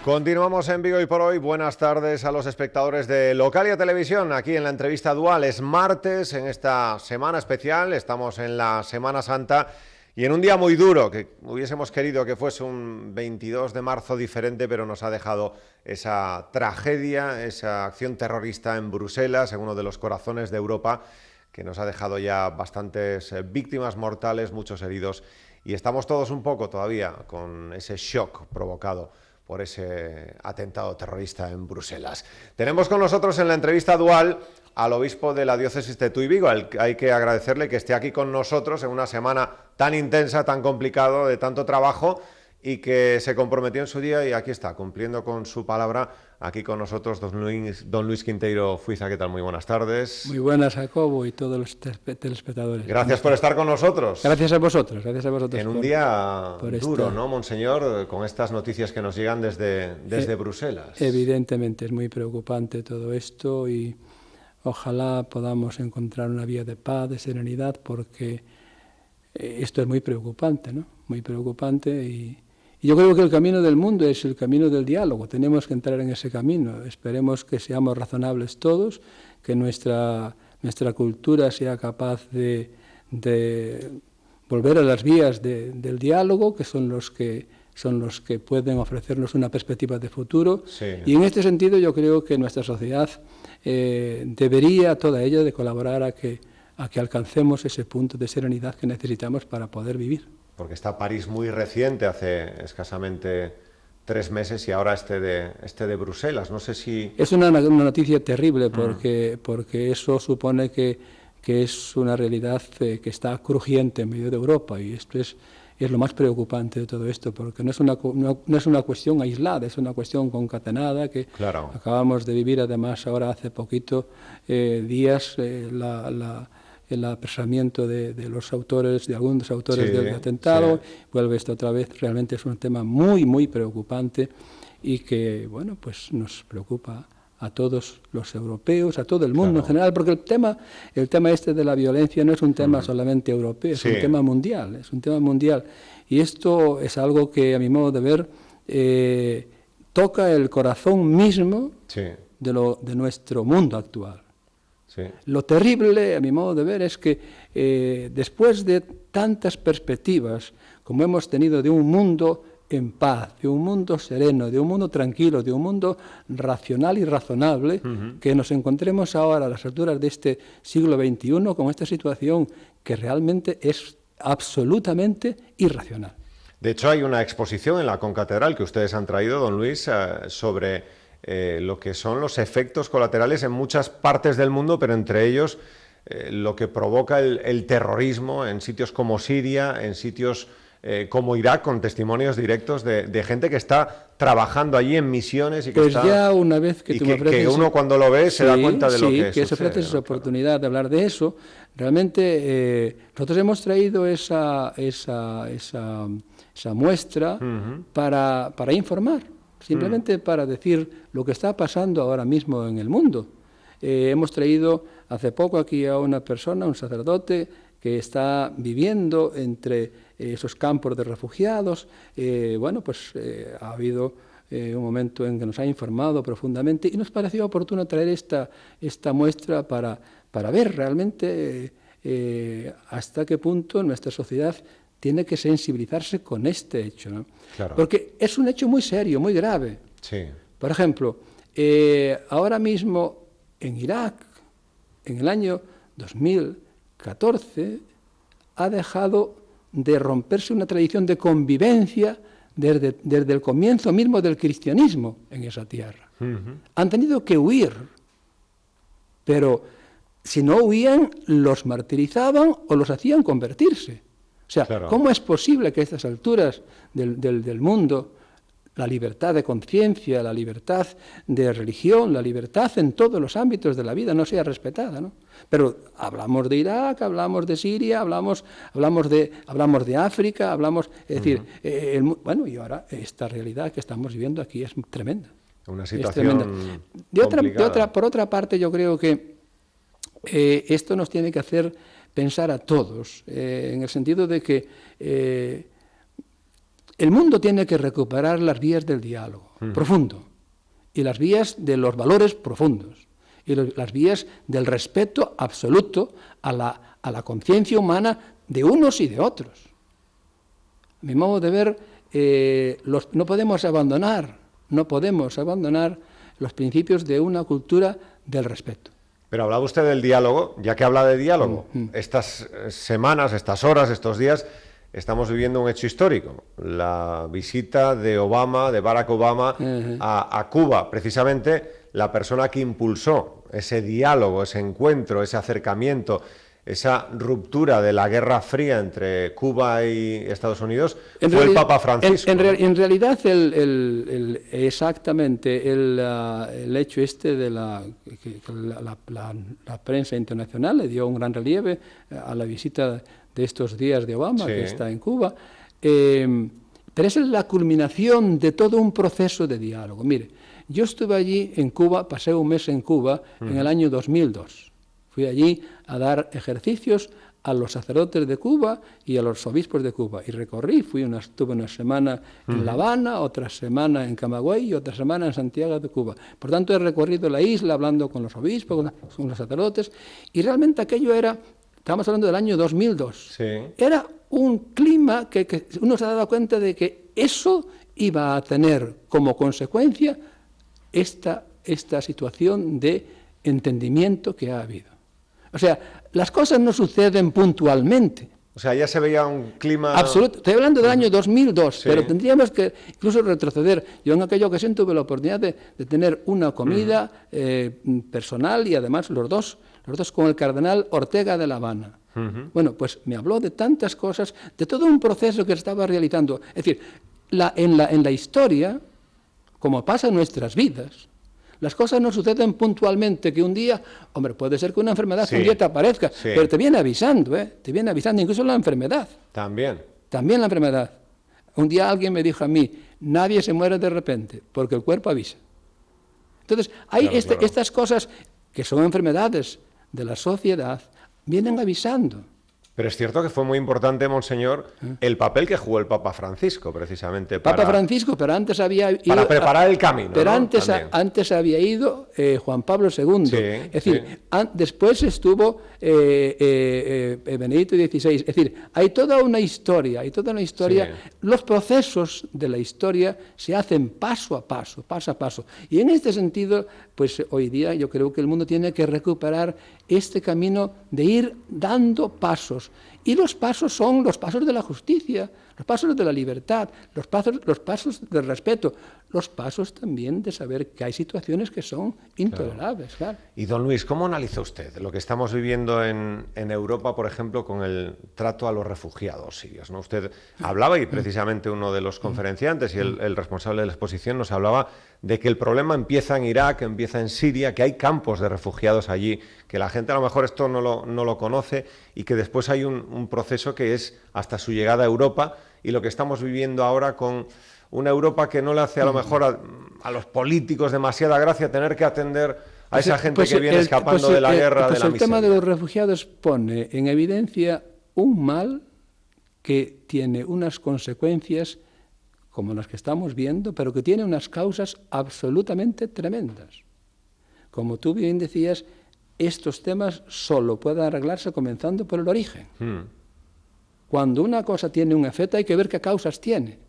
Continuamos en Vigo y por hoy. Buenas tardes a los espectadores de Localia Televisión, aquí en la entrevista dual. Es martes, en esta semana especial, estamos en la Semana Santa y en un día muy duro, que hubiésemos querido que fuese un 22 de marzo diferente, pero nos ha dejado esa tragedia, esa acción terrorista en Bruselas, en uno de los corazones de Europa, que nos ha dejado ya bastantes víctimas mortales, muchos heridos, y estamos todos un poco todavía con ese shock provocado por ese atentado terrorista en Bruselas. Tenemos con nosotros en la entrevista dual al obispo de la diócesis de Tuy Vigo. Hay que agradecerle que esté aquí con nosotros en una semana tan intensa, tan complicado, de tanto trabajo, y que se comprometió en su día y aquí está, cumpliendo con su palabra, aquí con nosotros don Luis Quinteiro Fuiza. ¿Qué tal? Muy buenas tardes. Muy buenas, Jacobo, y todos los telespectadores. Gracias por estar con nosotros. Gracias a vosotros. En un día duro, ¿no, monseñor? Con estas noticias que nos llegan desde Bruselas. Evidentemente es muy preocupante todo esto y ojalá podamos encontrar una vía de paz, de serenidad, porque esto es muy preocupante, ¿no? Muy preocupante y yo creo que el camino del mundo es el camino del diálogo. Tenemos que entrar en ese camino. Esperemos que seamos razonables todos, que nuestra cultura sea capaz de volver a las vías del diálogo, que son los que pueden ofrecernos una perspectiva de futuro. Sí. Y en este sentido yo creo que nuestra sociedad debería, toda ella, de colaborar a que alcancemos ese punto de serenidad que necesitamos para poder vivir. Porque está París muy reciente, hace escasamente 3 meses, y ahora este de Bruselas. No sé si... Es una noticia terrible porque eso supone que es una realidad que está crujiente en medio de Europa, y esto es lo más preocupante de todo esto, porque no es una cuestión aislada, es una cuestión concatenada que Claro. Acabamos de vivir, además, ahora hace poquito días, el apresamiento de algunos autores del atentado. Sí. Vuelve esto otra vez. Realmente es un tema muy, muy preocupante y que, bueno, pues nos preocupa a todos los europeos, a todo el mundo, claro, en general, porque el tema este de la violencia no es un tema solamente europeo, es un tema mundial, y esto es algo que, a mi modo de ver, toca el corazón mismo de nuestro mundo actual. Sí. Lo terrible, a mi modo de ver, es que después de tantas perspectivas como hemos tenido de un mundo en paz, de un mundo sereno, de un mundo tranquilo, de un mundo racional y razonable, que nos encontremos ahora a las alturas de este siglo XXI con esta situación que realmente es absolutamente irracional. De hecho, hay una exposición en la Concatedral que ustedes han traído, don Luis, sobre lo que son los efectos colaterales en muchas partes del mundo, pero entre ellos lo que provoca el terrorismo en sitios como Siria, en sitios como Irak, con testimonios directos de gente que está trabajando allí en misiones y que pues ya una vez que tú me ofreces, que uno cuando lo ve se da cuenta de lo que se sucede, ofrece esa oportunidad de hablar de eso. Realmente nosotros hemos traído esa muestra para informar, simplemente para decir lo que está pasando ahora mismo en el mundo. Hemos traído hace poco aquí a una persona, un sacerdote, que está viviendo entre esos campos de refugiados. Ha habido un momento en que nos ha informado profundamente y nos pareció oportuno traer esta muestra para ver realmente hasta qué punto nuestra sociedad tiene que sensibilizarse con este hecho, ¿no? Claro. Porque es un hecho muy serio, muy grave. Sí. Por ejemplo, ahora mismo en Irak, en el año 2014, ha dejado de romperse una tradición de convivencia desde el comienzo mismo del cristianismo en esa tierra. Han tenido que huir, pero si no huían, los martirizaban o los hacían convertirse. O sea, claro, ¿cómo es posible que a estas alturas del mundo la libertad de conciencia, la libertad de religión, la libertad en todos los ámbitos de la vida no sea respetada, ¿no? Pero hablamos de Irak, hablamos de Siria, hablamos de África, es decir, y ahora esta realidad que estamos viviendo aquí es tremenda. Una situación complicada. Por otra parte, yo creo que esto nos tiene que hacer pensar a todos, en el sentido de que el mundo tiene que recuperar las vías del diálogo. profundo, y las vías de los valores profundos, y las vías del respeto absoluto a la conciencia humana de unos y de otros. A mi modo de ver, no podemos abandonar los principios de una cultura del respeto. Pero hablaba usted del diálogo, ya que habla de diálogo, estas semanas, estas horas, estos días, estamos viviendo un hecho histórico, la visita de Barack Obama a Cuba, precisamente la persona que impulsó ese diálogo, ese encuentro, ese acercamiento, esa ruptura de la Guerra Fría entre Cuba y Estados Unidos, fue el Papa Francisco. En realidad, exactamente, el hecho de la prensa internacional le dio un gran relieve a la visita de estos días de Obama, que está en Cuba, pero es la culminación de todo un proceso de diálogo. Mire, yo estuve allí en Cuba, pasé un mes en Cuba en el año 2002. Fui allí a dar ejercicios a los sacerdotes de Cuba y a los obispos de Cuba. Y recorrí, estuve una semana en La Habana, otra semana en Camagüey y otra semana en Santiago de Cuba. Por tanto, he recorrido la isla hablando con los obispos, con los sacerdotes, y realmente aquello estamos hablando del año 2002. Era un clima que uno se ha dado cuenta de que eso iba a tener como consecuencia esta situación de entendimiento que ha habido. O sea, las cosas no suceden puntualmente. O sea, ya se veía un clima... Absoluto. Estoy hablando del año 2002, pero tendríamos que incluso retroceder. Yo en aquella ocasión tuve la oportunidad de tener una comida personal y además los dos con el cardenal Ortega de La Habana. Bueno, pues me habló de tantas cosas, de todo un proceso que se estaba realizando. Es decir, en la historia, como pasa en nuestras vidas, las cosas no suceden puntualmente, que un día, hombre, puede ser que una enfermedad un día te aparezca, pero te viene avisando, incluso la enfermedad. También la enfermedad. Un día alguien me dijo a mí, nadie se muere de repente, porque el cuerpo avisa. Entonces, hay estas cosas que son enfermedades de la sociedad, vienen avisando. Pero es cierto que fue muy importante, Monseñor, el papel que jugó el Papa Francisco, precisamente. Papa Francisco, pero antes había ido... Para preparar el camino, pero ¿no? antes había ido Juan Pablo II. Es decir, después estuvo Benedicto XVI. Es decir, hay toda una historia. Los procesos de la historia se hacen paso a paso. Y en este sentido, pues hoy día yo creo que el mundo tiene que recuperar este camino de ir dando pasos. Y los pasos son los pasos de la justicia, los pasos de la libertad, los pasos del respeto, los pasos también de saber que hay situaciones que son intolerables. Claro. Y don Luis, ¿cómo analiza usted lo que estamos viviendo en Europa, por ejemplo, con el trato a los refugiados sirios, ¿no? Usted hablaba, y precisamente uno de los conferenciantes y el responsable de la exposición nos hablaba de que el problema empieza en Irak, empieza en Siria, que hay campos de refugiados allí, que la gente a lo mejor esto no lo conoce, y que después hay un proceso que es hasta su llegada a Europa, y lo que estamos viviendo ahora con una Europa que no le hace a lo mejor a los políticos demasiada gracia tener que atender a esa gente que viene escapando de la guerra, de la miseria. El tema de los refugiados pone en evidencia un mal que tiene unas consecuencias como las que estamos viendo, pero que tiene unas causas absolutamente tremendas. Como tú bien decías, estos temas solo pueden arreglarse comenzando por el origen. Cuando una cosa tiene un efecto hay que ver qué causas tiene.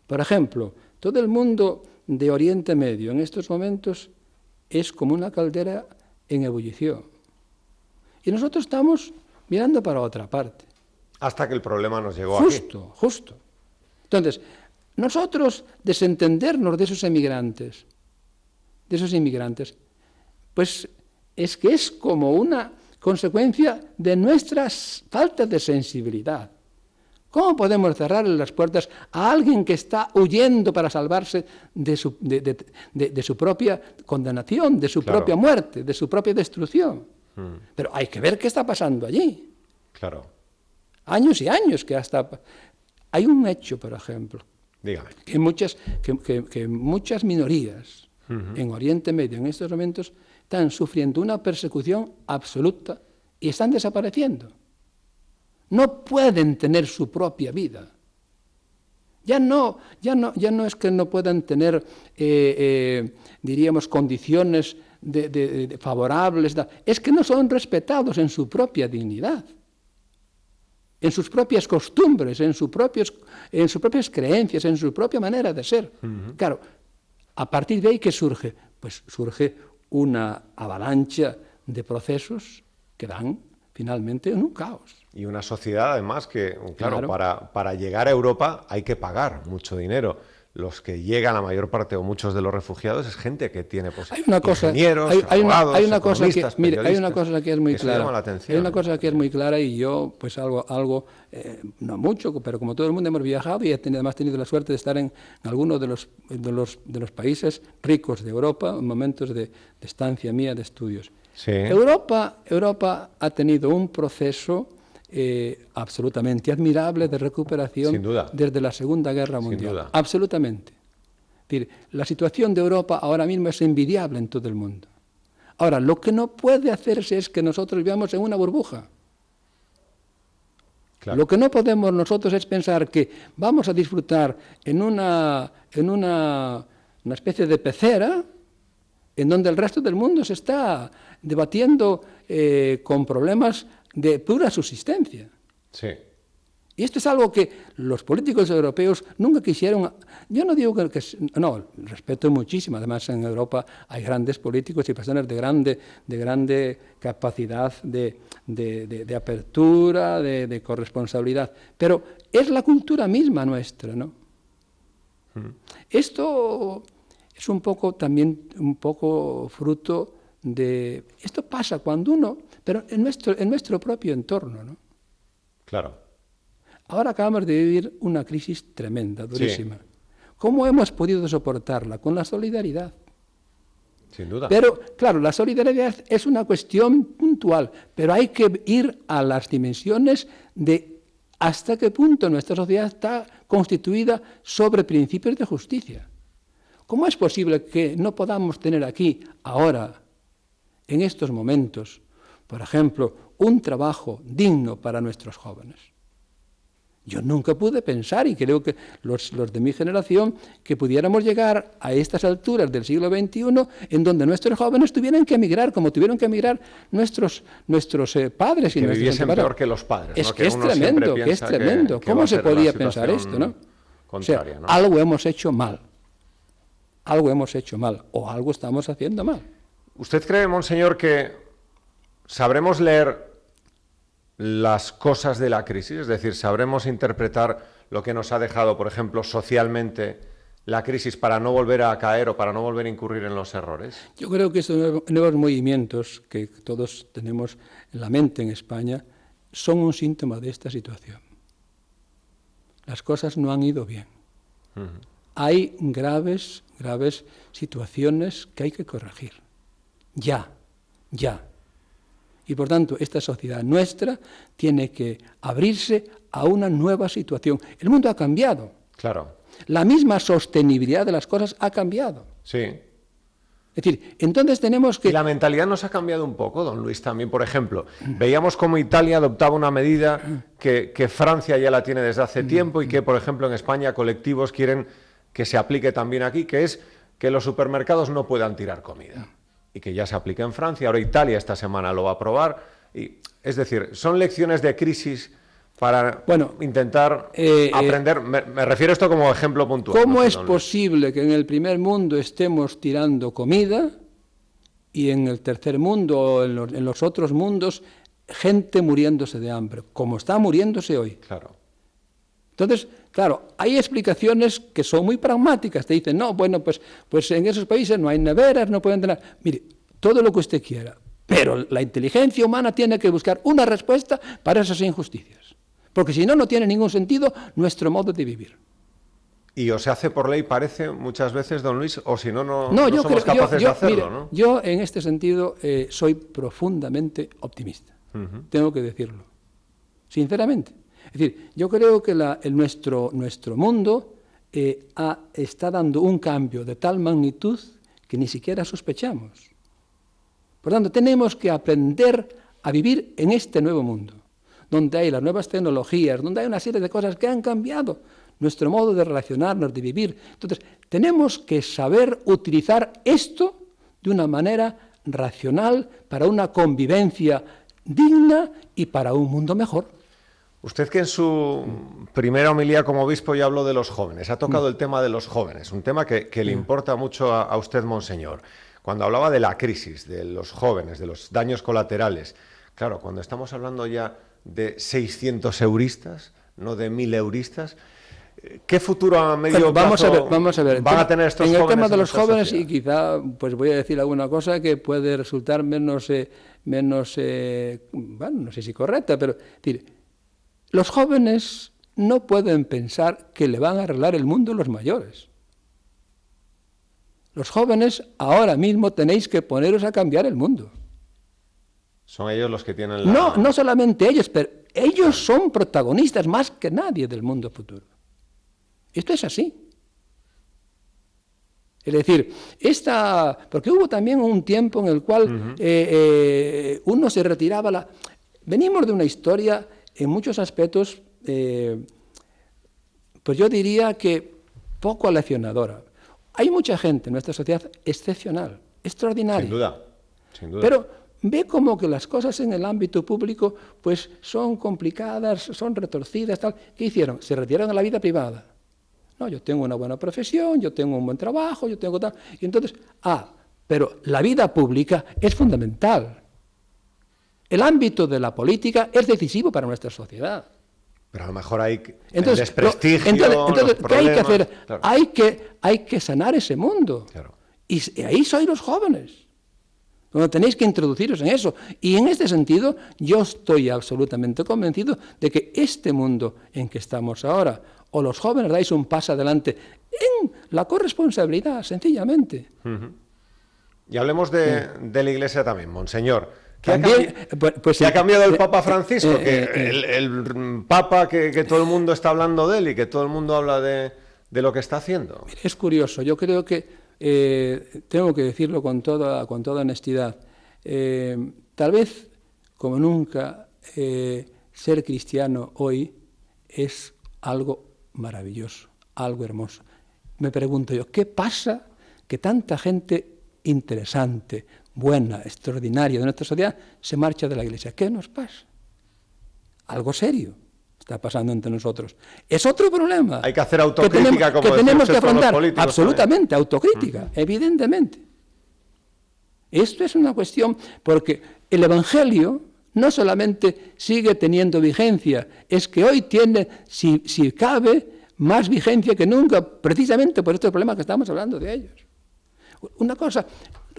Por ejemplo, todo el mundo de Oriente Medio en estos momentos es como una caldera en ebullición. Y nosotros estamos mirando para otra parte. Hasta que el problema nos llegó aquí. Justo. Entonces, nosotros desentendernos de esos inmigrantes, pues es que es como una consecuencia de nuestras faltas de sensibilidad. ¿Cómo podemos cerrar las puertas a alguien que está huyendo para salvarse de su propia condenación, de su propia muerte, de su propia destrucción? Pero hay que ver qué está pasando allí. Claro. Años y años que hasta... Hay un hecho, por ejemplo, dígame, que muchas minorías en Oriente Medio en estos momentos están sufriendo una persecución absoluta y están desapareciendo. No pueden tener su propia vida. Ya no es que no puedan tener, diríamos, condiciones favorables, es que no son respetados en su propia dignidad, en sus propias costumbres, en sus propias creencias, en su propia manera de ser. Claro, a partir de ahí, ¿qué surge? Pues surge una avalancha de procesos que dan finalmente en un caos. Y una sociedad, además, que, claro. Para llegar a Europa hay que pagar mucho dinero. Los que llegan, la mayor parte o muchos de los refugiados, es gente que tiene ingenieros, abogados, economistas, periodistas. Hay una cosa que es muy clara. Llama la atención. Hay una cosa que es muy clara y yo, pues algo no mucho, pero como todo el mundo hemos viajado y además tenido la suerte de estar en algunos de los países ricos de Europa en momentos de estancia mía de estudios. Sí. Europa ha tenido un proceso absolutamente admirable de recuperación desde la Segunda Guerra Mundial. Absolutamente. Es decir, la situación de Europa ahora mismo es envidiable en todo el mundo. Ahora, lo que no puede hacerse es que nosotros vivamos en una burbuja. Claro. Lo que no podemos nosotros es pensar que vamos a disfrutar en una especie de pecera en donde el resto del mundo se está debatiendo con problemas de pura subsistencia. Sí. Y esto es algo que los políticos europeos nunca quisieron. Yo no digo que no, respeto muchísimo. Además, en Europa hay grandes políticos y personas de grande capacidad de apertura, de corresponsabilidad. Pero es la cultura misma nuestra, ¿no? Esto es un poco fruto de... Esto pasa cuando uno... Pero en nuestro propio entorno, ¿no? Claro. Ahora acabamos de vivir una crisis tremenda, durísima. Sí. ¿Cómo hemos podido soportarla? Con la solidaridad. Sin duda. Pero, claro, la solidaridad es una cuestión puntual, pero hay que ir a las dimensiones de hasta qué punto nuestra sociedad está constituida sobre principios de justicia. ¿Cómo es posible que no podamos tener aquí, ahora, en estos momentos, por ejemplo, un trabajo digno para nuestros jóvenes? Yo nunca pude pensar, y creo que los de mi generación, que pudiéramos llegar a estas alturas del siglo XXI en donde nuestros jóvenes tuvieran que emigrar, como tuvieron que emigrar nuestros padres. Que viviesen peor que los padres. Es ¿no? que es tremendo, que es tremendo. ¿Cómo se podía pensar esto, no? Contraria, o sea, ¿no? Algo hemos hecho mal. Algo hemos hecho mal, o algo estamos haciendo mal. ¿Usted cree, monseñor, que sabremos leer las cosas de la crisis? Es decir, ¿sabremos interpretar lo que nos ha dejado, por ejemplo, socialmente la crisis para no volver a caer o para no volver a incurrir en los errores? Yo creo que estos nuevos movimientos que todos tenemos en la mente en España son un síntoma de esta situación. Las cosas no han ido bien. Hay graves situaciones que hay que corregir. Ya. Y por tanto, esta sociedad nuestra tiene que abrirse a una nueva situación. El mundo ha cambiado. Claro. La misma sostenibilidad de las cosas ha cambiado. Sí. Es decir, entonces tenemos que... Y la mentalidad nos ha cambiado un poco, don Luis, también. Por ejemplo, veíamos cómo Italia adoptaba una medida que Francia ya la tiene desde hace tiempo y que, por ejemplo, en España colectivos quieren que se aplique también aquí, que es que los supermercados no puedan tirar comida. Y que ya se aplica en Francia, ahora Italia esta semana lo va a aprobar. Es decir, son lecciones de crisis para intentar aprender. Me refiero a esto como ejemplo puntual. ¿Cómo es posible que en el primer mundo estemos tirando comida y en el tercer mundo o en los otros mundos gente muriéndose de hambre, como está muriéndose hoy? Claro. Entonces, claro, hay explicaciones que son muy pragmáticas. Te dicen, no, bueno, pues en esos países no hay neveras, no pueden tener... Mire, todo lo que usted quiera, pero la inteligencia humana tiene que buscar una respuesta para esas injusticias. Porque si no, no tiene ningún sentido nuestro modo de vivir. Y o se hace por ley, parece, muchas veces, don Luis, o si no, no somos capaces de hacerlo, mire, ¿no? Yo, en este sentido, soy profundamente optimista. Tengo que decirlo, sinceramente. Es decir, yo creo que nuestro mundo está dando un cambio de tal magnitud que ni siquiera sospechamos. Por tanto, tenemos que aprender a vivir en este nuevo mundo, donde hay las nuevas tecnologías, donde hay una serie de cosas que han cambiado nuestro modo de relacionarnos, de vivir. Entonces, tenemos que saber utilizar esto de una manera racional para una convivencia digna y para un mundo mejor. Usted, que en su primera homilía como obispo ya habló de los jóvenes, ha tocado el tema de los jóvenes, un tema que le importa mucho a usted, monseñor. Cuando hablaba de la crisis, de los jóvenes, de los daños colaterales, claro, cuando estamos hablando ya de 600 euristas, no de 1000 euristas, ¿qué futuro a medio plazo vamos a ver. van a tener estos jóvenes? En el tema de los jóvenes, sociedad? y quizá pues voy a decir alguna cosa que puede resultar menos bueno, no sé si correcta, pero es decir, los jóvenes no pueden pensar que le van a arreglar el mundo los mayores. Los jóvenes ahora mismo tenéis que poneros a cambiar el mundo. Son ellos los que tienen la... No solamente ellos, pero ellos son protagonistas más que nadie del mundo futuro. Esto es así. Es decir, porque hubo también un tiempo en el cual uno se retiraba. Venimos de una historia en muchos aspectos, pues yo diría que poco aleccionadora. Hay mucha gente en nuestra sociedad excepcional, extraordinaria. Sin duda. Pero ve como que las cosas en el ámbito público pues son complicadas, son retorcidas, tal. ¿Qué hicieron? Se retiraron a la vida privada. No, yo tengo una buena profesión, yo tengo un buen trabajo, yo tengo tal. Y entonces, pero la vida pública es fundamental. El ámbito de la política es decisivo para nuestra sociedad. Pero a lo mejor hay entonces, el desprestigio, entonces los ¿qué hay que hacer? Claro. Hay que sanar ese mundo. Claro. Y ahí sois los jóvenes, donde tenéis que introduciros en eso. Y en este sentido, yo estoy absolutamente convencido de que este mundo en que estamos ahora, o los jóvenes dais un paso adelante en la corresponsabilidad, sencillamente. Y hablemos de la Iglesia también, monseñor. ¿Qué ha cambiado el Papa Francisco? El Papa que todo el mundo está hablando de él y que todo el mundo habla de lo que está haciendo. Es curioso, yo creo que tengo que decirlo con toda honestidad. Tal vez, como nunca, ser cristiano hoy es algo maravilloso, algo hermoso. Me pregunto yo, ¿qué pasa que tanta gente interesante, buena, extraordinaria de nuestra sociedad se marcha de la Iglesia? ¿Qué nos pasa? Algo serio está pasando entre nosotros. Es otro problema. Hay que hacer autocrítica, que tenemos que afrontar. Absolutamente, autocrítica, evidentemente. Esto es una cuestión, porque el Evangelio no solamente sigue teniendo vigencia, es que hoy tiene, si cabe, más vigencia que nunca, precisamente por estos problemas que estamos hablando de ellos. Una cosa,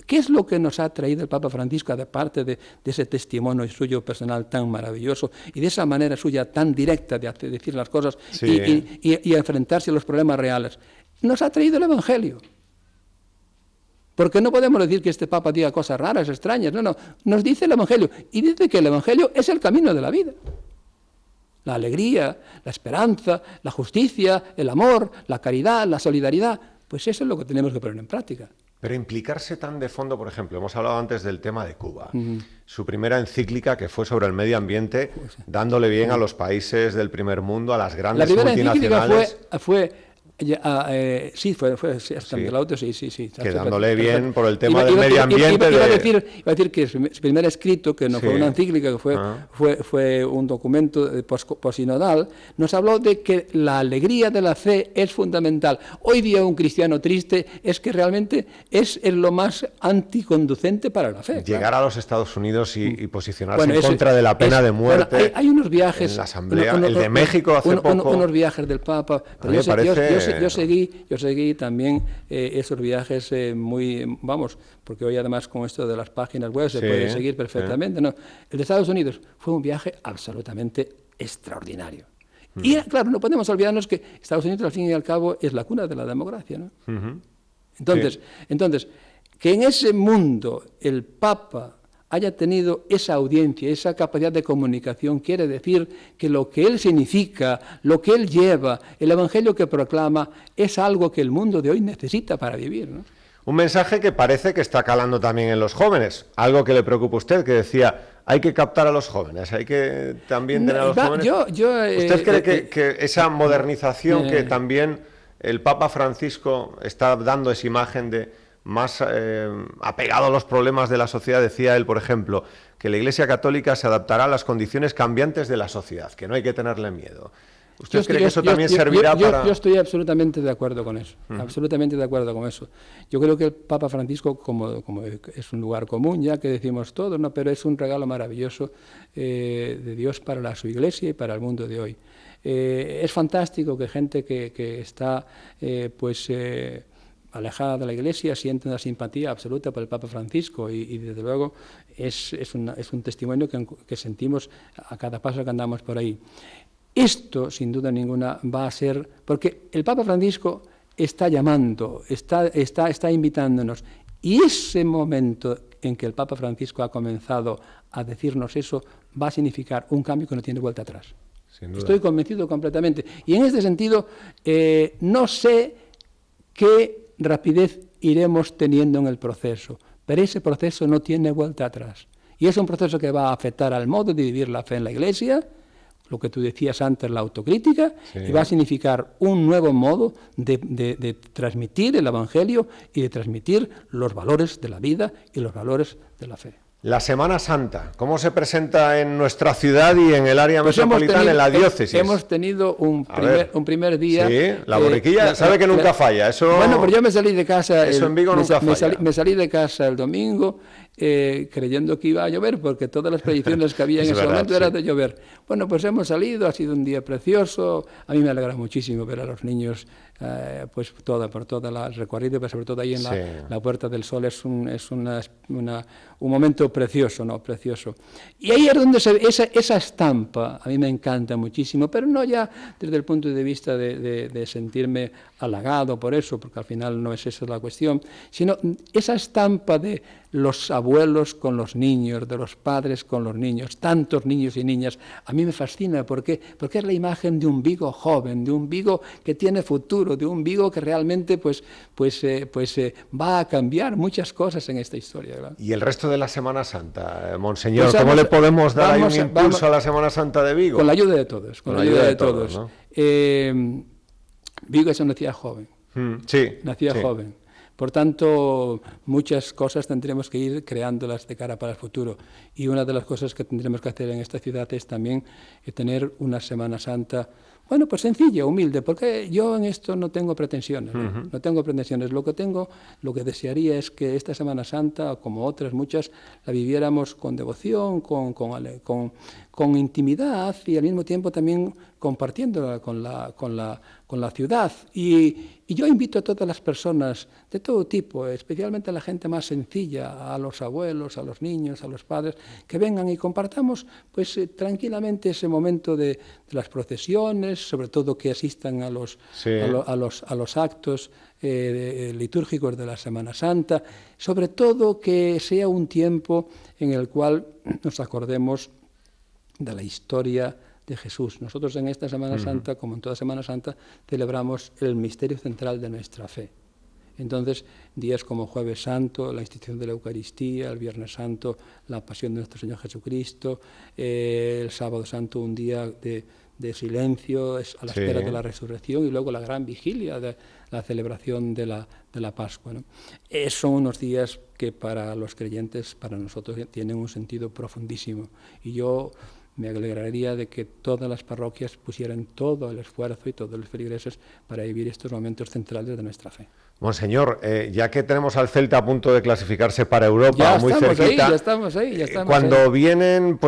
¿qué es lo que nos ha traído el Papa Francisco, aparte de ese testimonio suyo personal tan maravilloso y de esa manera suya tan directa de decir las cosas y enfrentarse a los problemas reales? Nos ha traído el Evangelio. Porque no podemos decir que este Papa diga cosas raras, extrañas, no, nos dice el Evangelio, y dice que el Evangelio es el camino de la vida. La alegría, la esperanza, la justicia, el amor, la caridad, la solidaridad, pues eso es lo que tenemos que poner en práctica. Pero implicarse tan de fondo, por ejemplo, hemos hablado antes del tema de Cuba, su primera encíclica que fue sobre el medio ambiente, dándole bien a los países del primer mundo, a las grandes multinacionales. La primera encíclica fue sí. Quedándole bien por el tema del medio ambiente. Iba a decir que su primer escrito, que no fue una encíclica, que fue un documento posinodal, nos habló de que la alegría de la fe es fundamental. Hoy día un cristiano triste es que realmente es lo más anticonducente para la fe. Llegar a los Estados Unidos y posicionarse en contra de la pena de muerte. Bueno, hay unos viajes. En la Asamblea, el de México hace poco. Unos viajes del Papa. Pero yo seguí también esos viajes porque hoy además con esto de las páginas web se puede seguir perfectamente. No, el de Estados Unidos fue un viaje absolutamente extraordinario. Y claro, no podemos olvidarnos que Estados Unidos al fin y al cabo es la cuna de la democracia, ¿no? Entonces, que en ese mundo el Papa haya tenido esa audiencia, esa capacidad de comunicación, quiere decir que lo que él significa, lo que él lleva, el Evangelio que proclama, es algo que el mundo de hoy necesita para vivir, ¿no? Un mensaje que parece que está calando también en los jóvenes, algo que le preocupa a usted, que decía, hay que captar a los jóvenes, hay que también tener a los jóvenes. ¿Usted cree que esa modernización que también el Papa Francisco está dando esa imagen de más apegado a los problemas de la sociedad? Decía él, por ejemplo, que la Iglesia Católica se adaptará a las condiciones cambiantes de la sociedad, que no hay que tenerle miedo. ¿Usted cree que eso también servirá para...? Yo estoy absolutamente de acuerdo con eso, absolutamente de acuerdo con eso. Yo creo que el Papa Francisco, como es un lugar común, ya que decimos todo, ¿no? Pero es un regalo maravilloso de Dios para su Iglesia y para el mundo de hoy. Es fantástico que gente que está alejada de la Iglesia siente una simpatía absoluta por el Papa Francisco y desde luego es un testimonio que sentimos a cada paso que andamos por ahí. Esto, sin duda ninguna, va a ser... Porque el Papa Francisco está llamando, está invitándonos. Y ese momento en que el Papa Francisco ha comenzado a decirnos eso va a significar un cambio que no tiene vuelta atrás. Sin duda. Estoy convencido completamente. Y en este sentido, no sé qué rapidez iremos teniendo en el proceso, pero ese proceso no tiene vuelta atrás. Y es un proceso que va a afectar al modo de vivir la fe en la Iglesia, lo que tú decías antes, la autocrítica, sí. Y va a significar un nuevo modo de transmitir el Evangelio y de transmitir los valores de la vida y los valores de la fe. La Semana Santa, ¿cómo se presenta en nuestra ciudad y en el área metropolitana, en la diócesis? Hemos tenido un primer día... Sí, la borriquilla sabe que nunca falla. Eso, bueno, pero yo me salí de casa... Eso en Vigo nunca falla. Me salí de casa el domingo creyendo que iba a llover, porque todas las predicciones que había en ese momento eran de llover. Bueno, pues hemos salido, ha sido un día precioso. A mí me alegra muchísimo ver a los niños por todo el recorrido, pero sobre todo ahí en la Puerta del Sol es un momento precioso, ¿no? Precioso. Y ahí es donde se ve esa estampa, a mí me encanta muchísimo, pero no ya desde el punto de vista de sentirme halagado por eso, porque al final no es esa la cuestión, sino esa estampa de los abuelos con los niños, de los padres con los niños, tantos niños y niñas, a mí me fascina, porque es la imagen de un Vigo joven, de un Vigo que tiene futuro, de un Vigo que realmente va a cambiar muchas cosas en esta historia, ¿verdad? Y el resto de la Semana Santa, Monseñor, pues ¿cómo le podemos dar un impulso a la Semana Santa de Vigo? Con la ayuda de todos, con la ayuda de todos. ¿No? Vigo es una ciudad joven, joven. Por tanto, muchas cosas tendremos que ir creándolas de cara para el futuro. Y una de las cosas que tendremos que hacer en esta ciudad es también tener una Semana Santa, bueno, pues sencilla, humilde, porque yo en esto no tengo pretensiones, ¿no? No tengo pretensiones. Lo que desearía es que esta Semana Santa, como otras muchas, la viviéramos con devoción, con intimidad y al mismo tiempo también compartiéndola con la ciudad. Y yo invito a todas las personas de todo tipo, especialmente a la gente más sencilla, a los abuelos, a los niños, a los padres, que vengan y compartamos tranquilamente ese momento de las procesiones, sobre todo que asistan a los actos litúrgicos de la Semana Santa, sobre todo que sea un tiempo en el cual nos acordemos de la historia de Jesús. Nosotros en esta Semana Santa, como en toda Semana Santa, celebramos el misterio central de nuestra fe. Entonces, días como Jueves Santo, la institución de la Eucaristía, el Viernes Santo, la Pasión de nuestro Señor Jesucristo, el Sábado Santo, un día de silencio a la espera de la resurrección, y luego la gran vigilia de la celebración de la Pascua, ¿no? Son unos días que para los creyentes, para nosotros, tienen un sentido profundísimo. Y yo me alegraría de que todas las parroquias pusieran todo el esfuerzo y todos los feligreses para vivir estos momentos centrales de nuestra fe. Monseñor, ya que tenemos al Celta a punto de clasificarse para Europa, muy cerquita, ya estamos ahí. Cuando vienen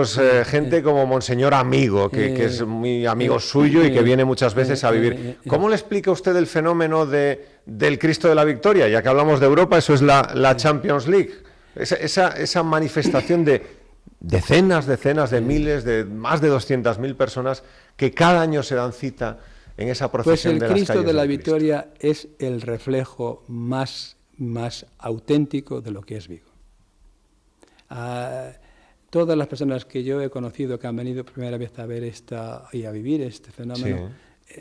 gente como Monseñor Amigo, que es muy amigo suyo y que viene muchas veces a vivir, ¿cómo le explica usted el fenómeno del Cristo de la Victoria? Ya que hablamos de Europa, eso es la Champions League, esa manifestación de decenas de miles, de más de 200.000 personas que cada año se dan cita en esa procesión de las calles. Pues el Cristo de la Victoria es el reflejo más auténtico de lo que es Vigo. Todas las personas que yo he conocido que han venido primera vez a ver y a vivir este fenómeno,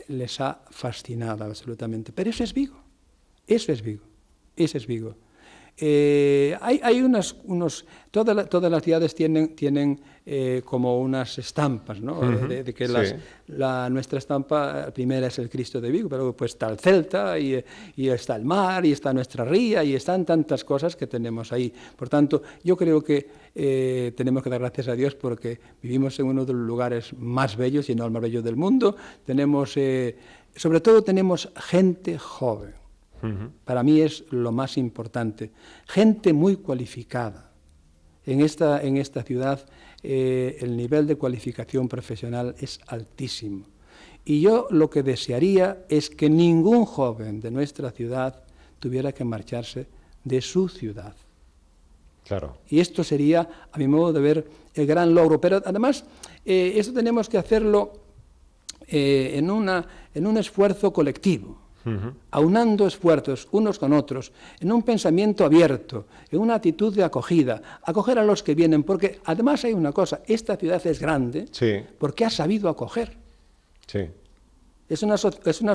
les ha fascinado absolutamente. Pero eso es Vigo, eso es Vigo. Hay todas las ciudades tienen como unas estampas, ¿no? De que nuestra estampa primera es el Cristo de Vigo, pero pues está el Celta y está el mar y está nuestra ría y están tantas cosas que tenemos ahí. Por tanto, yo creo que tenemos que dar gracias a Dios porque vivimos en uno de los lugares más bellos, y no el más bello del mundo. Sobre todo tenemos gente joven. Para mí es lo más importante. Gente muy cualificada. En esta ciudad el nivel de cualificación profesional es altísimo. Y yo lo que desearía es que ningún joven de nuestra ciudad tuviera que marcharse de su ciudad. Claro. Y esto sería, a mi modo de ver, el gran logro. Pero además, esto tenemos que hacerlo en un esfuerzo colectivo. Aunando esfuerzos unos con otros, en un pensamiento abierto, en una actitud de acogida, acoger a los que vienen, porque además hay una cosa, esta ciudad es grande porque ha sabido acoger. Sí. Es una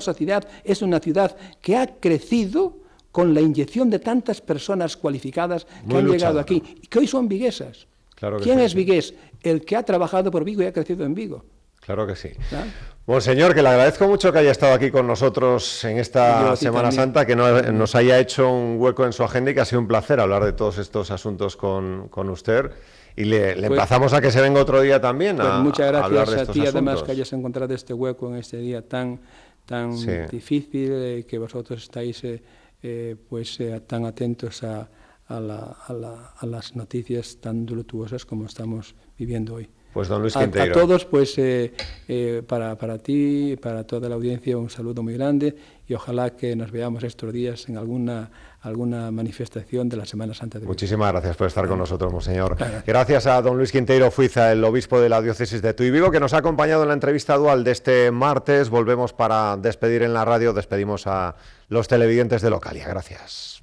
sociedad, es una ciudad que ha crecido con la inyección de tantas personas cualificadas que han llegado aquí, y que hoy son viguesas. Claro que ¿Quién sí, es vigués? El que ha trabajado por Vigo y ha crecido en Vigo. Claro que sí. ¿Claro? Monseñor, que le agradezco mucho que haya estado aquí con nosotros en esta Semana Santa, que nos haya hecho un hueco en su agenda y que ha sido un placer hablar de todos estos asuntos con usted. Y le emplazamos a que se venga otro día también a muchas gracias hablar de a estos ti, asuntos. además, que hayas encontrado este hueco en este día tan difícil, que vosotros estáis tan atentos a las noticias tan dolorosas como estamos viviendo hoy. Pues don Luis Quinteiro. A todos, pues para ti, para toda la audiencia, un saludo muy grande y ojalá que nos veamos estos días en alguna manifestación de la Semana Santa de Vigo. Muchísimas gracias por estar con nosotros, monseñor. Gracias a don Luis Quinteiro Fuiza, el obispo de la diócesis de Tui y Vigo, que nos ha acompañado en la entrevista dual de este martes. Volvemos para despedir en la radio, despedimos a los televidentes de Localia. Gracias.